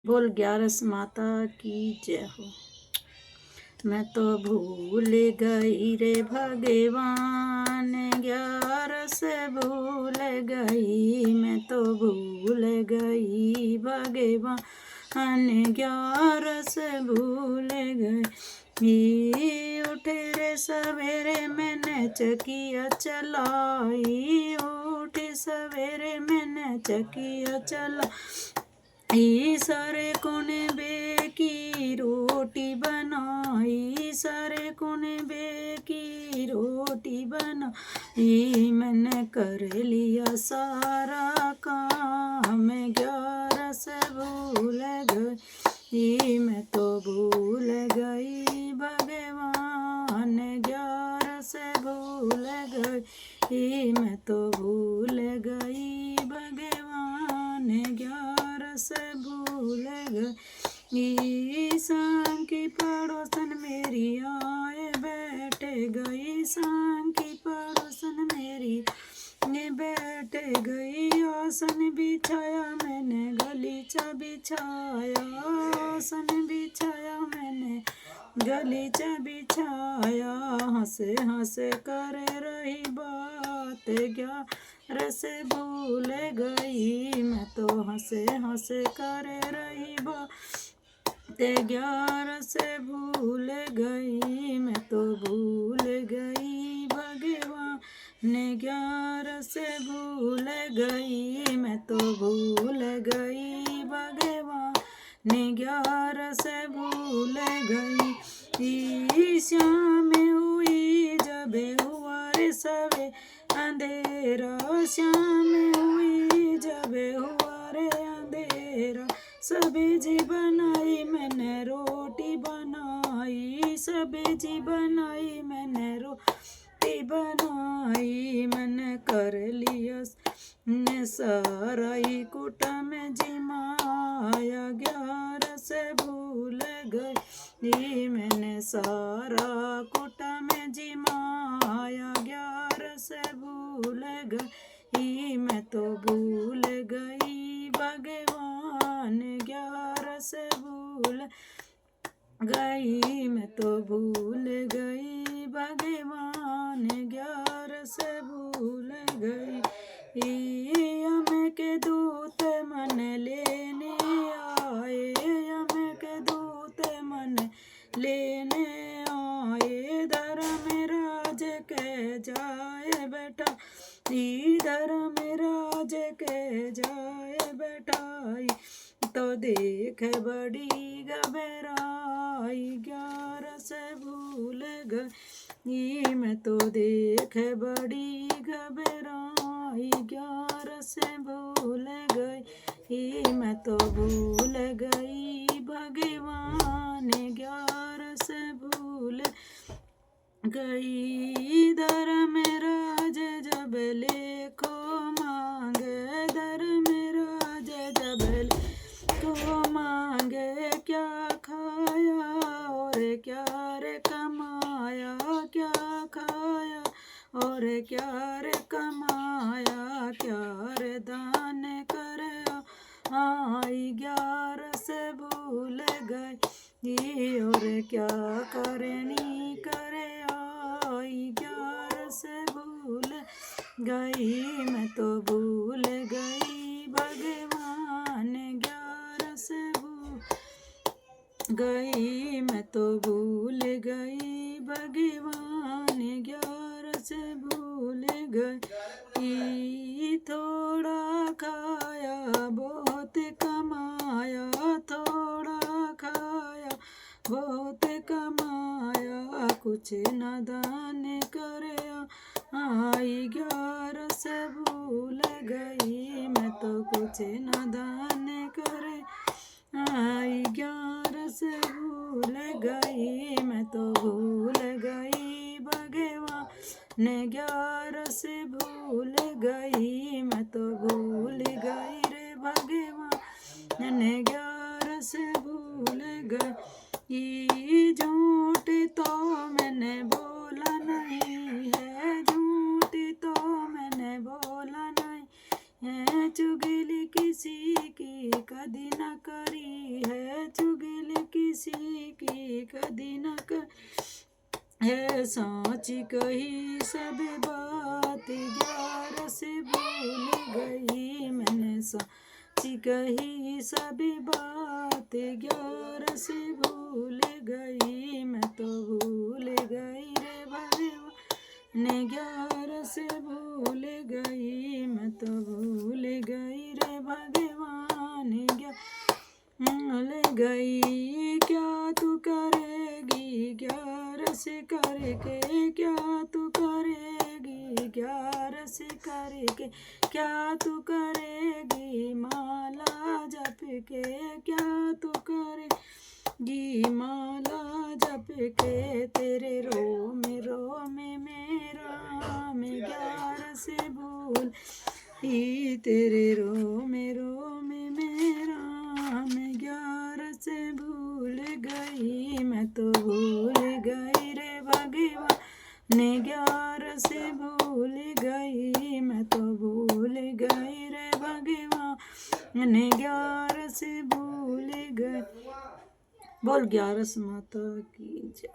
बोल 11 माता की जय हो। मैं तो भूल गई रे भगवान, 11 भूल गई। मैं तो भूल गई भगवान, 11 भूल गई। उठे रे सवेरे मैंने चकिया चलाई, उठे सवेरे मैंने चकिया चला। सारे कोने बे की रोटी बनाई, सारे कोने बे की रोटी बनाई। मैंने कर लिया सारा काम, 11 भूल गई। मैं तो भूल गई भगवान, 11 भूल गई। मैं तो भूल गई भगवान, 11 भूल गई। शाम की पड़ोसन मेरी आए बैठ गई, शाम की पड़ोसन मेरी बैठ गई। आसन बिछाया मैंने गलीचा बिछाया, आसन बिछाया मैंने गलीचा बिछाया। हंसे हंसे कर रही बात, 11 भूल गई। मैं तो हंसे हंसे कर रही बात, 11 भूल गई। मैं तो भूल गई भगवान, 11 भूल गई। मैं तो भूल गई भगवान, 11 भूल गई। शाम हुई जब हुआ रे सवे अंधेरा, शाम हुई जब हुआ रे अंधेरा। सब्जी बनाई मैंने रोटी बनाई, सब्जी बनाई मैंने रोटी बनाई। मैंने कर लिया ने सारा ही कुटुम जिमाया, 11 भूल गई। मैंने सारा कुटुम जिमाया, 11 भूल गई। मैं तो भूल गई भगवान, 11 भूल गई। मैं तो भूल गई भगवान, 11 भूल गई। हम के दूत मन लेने आए, हम के दूत मन लेने आए। धर्मराज के जाए बेटा, धर्मराज के जाए बेटाई। तो देख बड़ी घबराई, 11 भूल गई। मैं तो देख बड़ी घबराई, 11 भूल गई। मैं तो भूल गई भगवान, 11 भूल गई। धर्मराज जब लेखो मांगे, धर्मराज जब लेखो मांगे। क्या खाया और क्या रे कमाया, क्या खाया और क्या रे कमाया। क्या रे दान करे आई, 11 भूल गई। और क्या करनी करे आई, 11 भूल गई। मैं तो भूल गई भगवान, 11 भूल गई। मैं तो भूल गई भगवान, 11 भूल गई। थोड़ा खाया बहुत कमाया, थोड़ा खाया बहुत कमाया। कुछ न दान करे आई, 11 भूल गई। मैं तो कुछ न दान करे आई, 11 भूल गई। मैं तो भूल गई भगवान, 11 भूल गई। मैं तो भूल गई रे भगवान, 11 भूल गई। झूठ तो मैंने बोला नहीं है, झूठ तो मैंने बोला नहीं है। चुगली किसी की कदी न करी सोच कही सब बात 11 से भूल गई मैंने सोच कही सब बात 11 से भूल गई मैं तो भूल गई रे भगवान 11 से भूल गई मैं तो भूल गई रे भगवान 11 गई क्या तू करेगी 11 से करके क्या तू करेगी 11 से करके क्या तू करेगी माला जप के क्या तू करेगी माला जप के तेरे रोम मेरा मैं 11 से भूल ही तेरे रोम मेरा मैं 11 से भूल गई मैं तो भूल गई रे भगवान 11 से भूल गई मैं तो भूल गई रे भगवान 11 से भूल गई। बोल 11 माता की जय।